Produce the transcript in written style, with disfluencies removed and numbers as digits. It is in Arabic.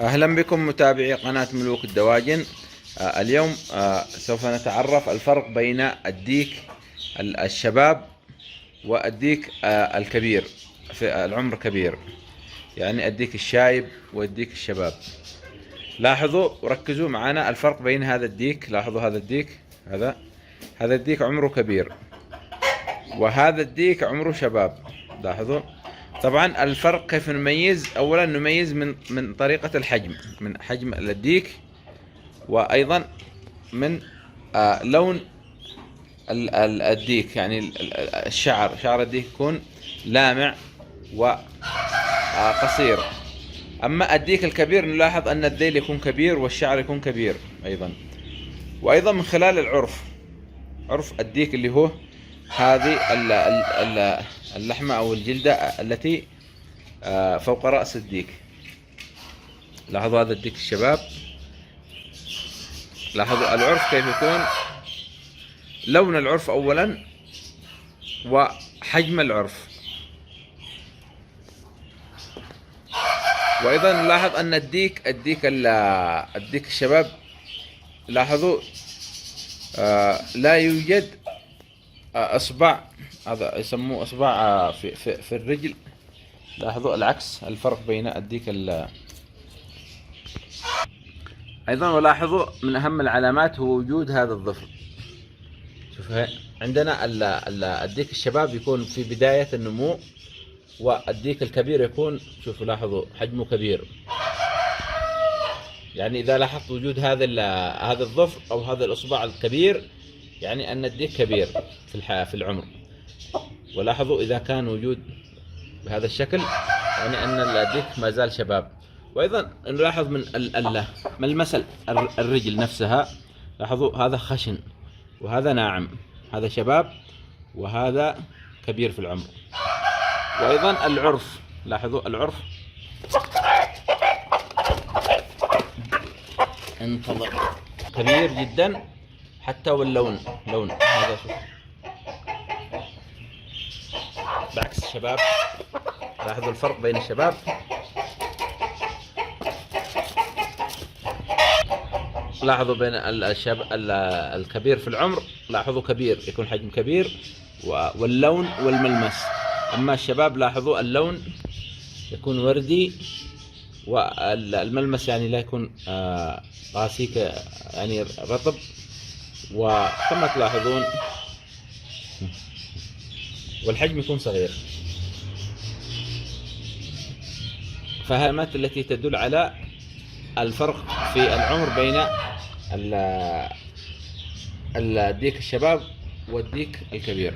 أهلا بكم متابعي قناة ملوك الدواجن. اليوم سوف نتعرف الفرق بين الديك الشباب والديك الكبير في العمر كبير، يعني الديك الشايب والديك الشباب. لاحظوا وركزوا معنا الفرق بين هذا الديك. لاحظوا هذا الديك، هذا الديك عمره كبير، وهذا الديك عمره شباب. لاحظوا طبعا الفرق. كيف نميز؟ اولا نميز من طريقة الحجم، من حجم الديك، وايضا من لون الديك، يعني شعر الديك يكون لامع وقصير. اما الديك الكبير نلاحظ ان الذيل يكون كبير والشعر يكون كبير ايضا. وايضا من خلال عرف الديك اللي هو هذه اللحمة او الجلدة التي فوق رأس الديك. لاحظوا هذا الديك الشباب، لاحظوا العرف كيف يكون، لون العرف اولا وحجم العرف. وايضا نلاحظ ان الديك الشباب، لاحظوا لا يوجد اصبع، هذا يسموه اصبع في الرجل. لاحظوا العكس، الفرق بين الديك ايضا. ولاحظوا من اهم العلامات هو وجود هذا الظفر. شوفوا عندنا الديك الشباب يكون في بداية النمو، والديك الكبير يكون، شوفوا لاحظوا حجمه كبير. يعني اذا لاحظت وجود هذا الظفر او هذا الاصبع الكبير، يعني ان الديك كبير في العمر. ولاحظوا اذا كان وجود بهذا الشكل، يعني ان الديك ما زال شباب. وايضا نلاحظ من ملمس الرجل نفسها. لاحظوا هذا خشن وهذا ناعم، هذا شباب وهذا كبير في العمر. وايضا العرف، لاحظوا العرف انتظر كبير جدا، حتى واللون لون هذا، شوف بعكس الشباب. لاحظوا الفرق بين الشباب. لاحظوا بين الكبير في العمر، لاحظوا كبير يكون حجم كبير واللون والملمس. اما الشباب لاحظوا اللون يكون وردي، والملمس يعني لا يكون قاسي، يعني رطب. وكما تلاحظون والحجم يكون صغير. فهذه التي تدل على الفرق في العمر بين الديك الشباب والديك الكبير.